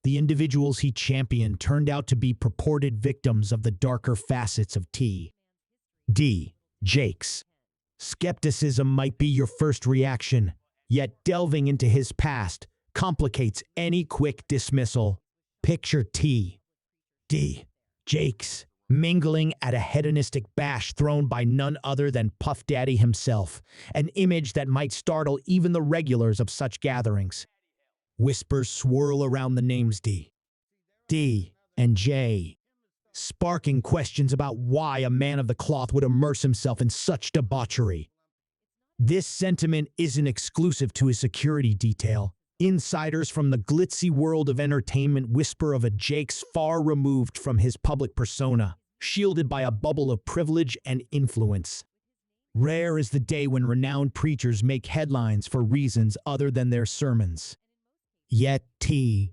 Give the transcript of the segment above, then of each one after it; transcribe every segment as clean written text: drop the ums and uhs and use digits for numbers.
the individuals he championed turned out to be purported victims of the darker facets of D. Jakes. Skepticism might be your first reaction, yet delving into his past complicates any quick dismissal. Picture D. Jakes mingling at a hedonistic bash thrown by none other than Puff Daddy himself, an image that might startle even the regulars of such gatherings. Whispers swirl around the names D and J, sparking questions about why a man of the cloth would immerse himself in such debauchery. This sentiment isn't exclusive to his security detail. Insiders from the glitzy world of entertainment whisper of a Jakes far removed from his public persona, shielded by a bubble of privilege and influence. Rare is the day when renowned preachers make headlines for reasons other than their sermons. Yet D.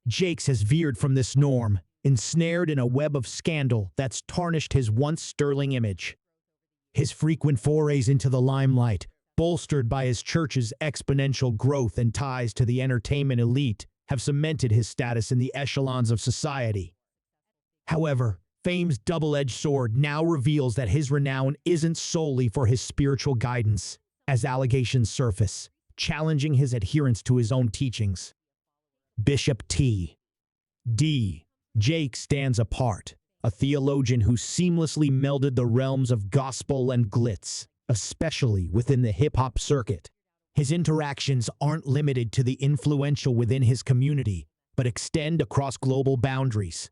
Jakes has veered from this norm, ensnared in a web of scandal that's tarnished his once sterling image. His frequent forays into the limelight, bolstered by his church's exponential growth and ties to the entertainment elite, have cemented his status in the echelons of society. However, fame's double-edged sword now reveals that his renown isn't solely for his spiritual guidance, as allegations surface, challenging his adherence to his own teachings. Bishop D. Jakes stands apart, a theologian who seamlessly melded the realms of gospel and glitz, especially within the hip-hop circuit. His interactions aren't limited to the influential within his community, but extend across global boundaries.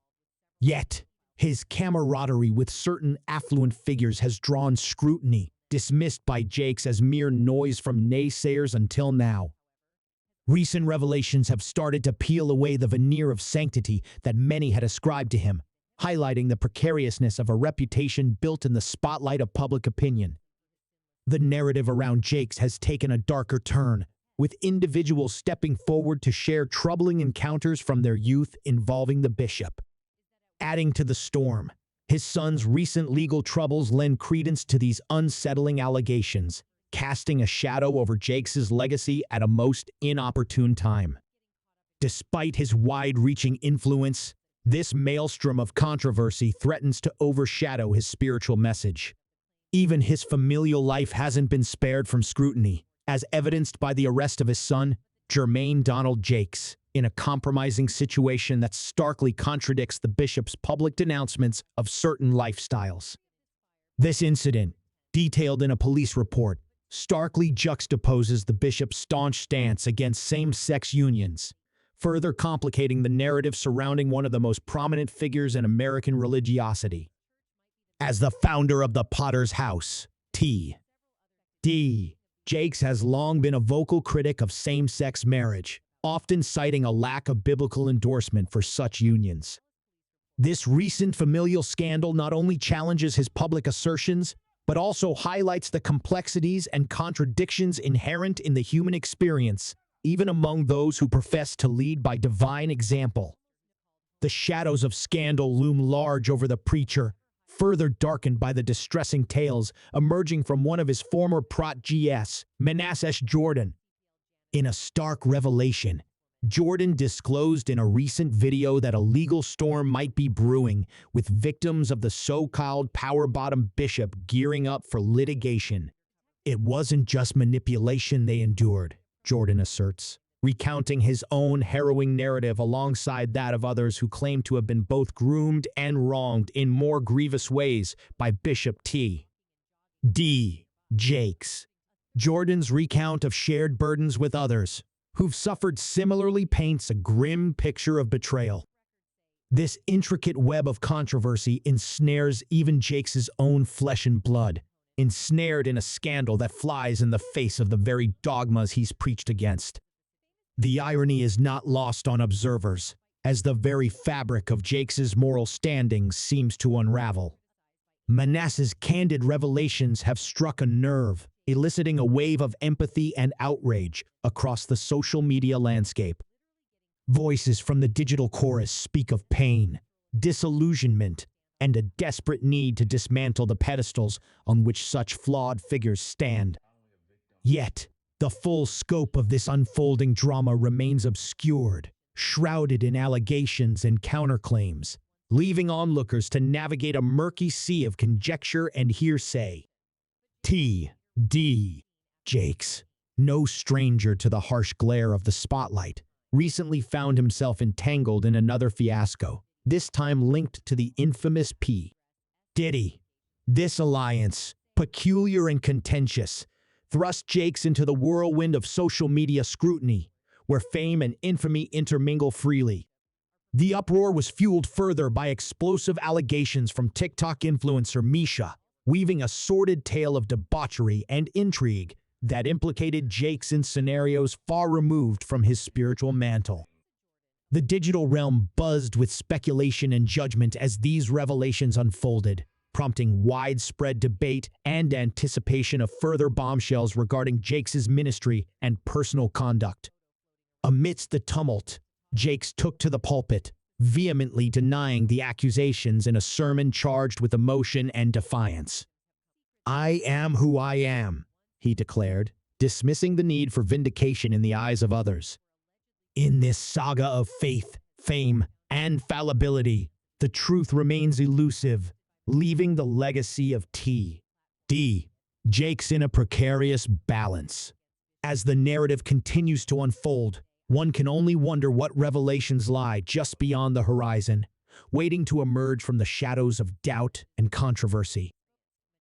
Yet, his camaraderie with certain affluent figures has drawn scrutiny, dismissed by Jakes as mere noise from naysayers until now. Recent revelations have started to peel away the veneer of sanctity that many had ascribed to him, highlighting the precariousness of a reputation built in the spotlight of public opinion. The narrative around Jakes has taken a darker turn, with individuals stepping forward to share troubling encounters from their youth involving the bishop. Adding to the storm, his son's recent legal troubles lend credence to these unsettling allegations, casting a shadow over Jakes' legacy at a most inopportune time. Despite his wide-reaching influence, this maelstrom of controversy threatens to overshadow his spiritual message. Even his familial life hasn't been spared from scrutiny, as evidenced by the arrest of his son, Jermaine Donnell Jakes, in a compromising situation that starkly contradicts the bishop's public denouncements of certain lifestyles. This incident, detailed in a police report, starkly juxtaposes the bishop's staunch stance against same-sex unions, further complicating the narrative surrounding one of the most prominent figures in American religiosity. As the founder of the Potter's House, D. Jakes has long been a vocal critic of same-sex marriage, often citing a lack of biblical endorsement for such unions. This recent familial scandal not only challenges his public assertions, but also highlights the complexities and contradictions inherent in the human experience, even among those who profess to lead by divine example. The shadows of scandal loom large over the preacher, further darkened by the distressing tales emerging from one of his former protégés, Manasseh Jordan. In a stark revelation, Jordan disclosed in a recent video that a legal storm might be brewing, with victims of the so-called power-bottom bishop gearing up for litigation. It wasn't just manipulation they endured, Jordan asserts, recounting his own harrowing narrative alongside that of others who claim to have been both groomed and wronged in more grievous ways by Bishop D. Jakes. Jordan's recount of shared burdens with others who've suffered similarly paints a grim picture of betrayal. This intricate web of controversy ensnares even Jakes' own flesh and blood, ensnared in a scandal that flies in the face of the very dogmas he's preached against. The irony is not lost on observers, as the very fabric of Jakes' moral standings seems to unravel. Manasseh's candid revelations have struck a nerve, eliciting a wave of empathy and outrage across the social media landscape. Voices from the digital chorus speak of pain, disillusionment, and a desperate need to dismantle the pedestals on which such flawed figures stand. Yet, the full scope of this unfolding drama remains obscured, shrouded in allegations and counterclaims, leaving onlookers to navigate a murky sea of conjecture and hearsay. T.D. Jakes, no stranger to the harsh glare of the spotlight, recently found himself entangled in another fiasco, this time linked to the infamous P. Diddy. This alliance, peculiar and contentious, thrust Jakes into the whirlwind of social media scrutiny, where fame and infamy intermingle freely. The uproar was fueled further by explosive allegations from TikTok influencer Misha, weaving a sordid tale of debauchery and intrigue that implicated Jakes in scenarios far removed from his spiritual mantle. The digital realm buzzed with speculation and judgment as these revelations unfolded, prompting widespread debate and anticipation of further bombshells regarding Jakes' ministry and personal conduct. Amidst the tumult, Jakes took to the pulpit, vehemently denying the accusations in a sermon charged with emotion and defiance. "I am who I am," he declared, dismissing the need for vindication in the eyes of others. In this saga of faith, fame, and fallibility, the truth remains elusive, leaving the legacy of T.D. Jakes in a precarious balance. As the narrative continues to unfold, one can only wonder what revelations lie just beyond the horizon, waiting to emerge from the shadows of doubt and controversy.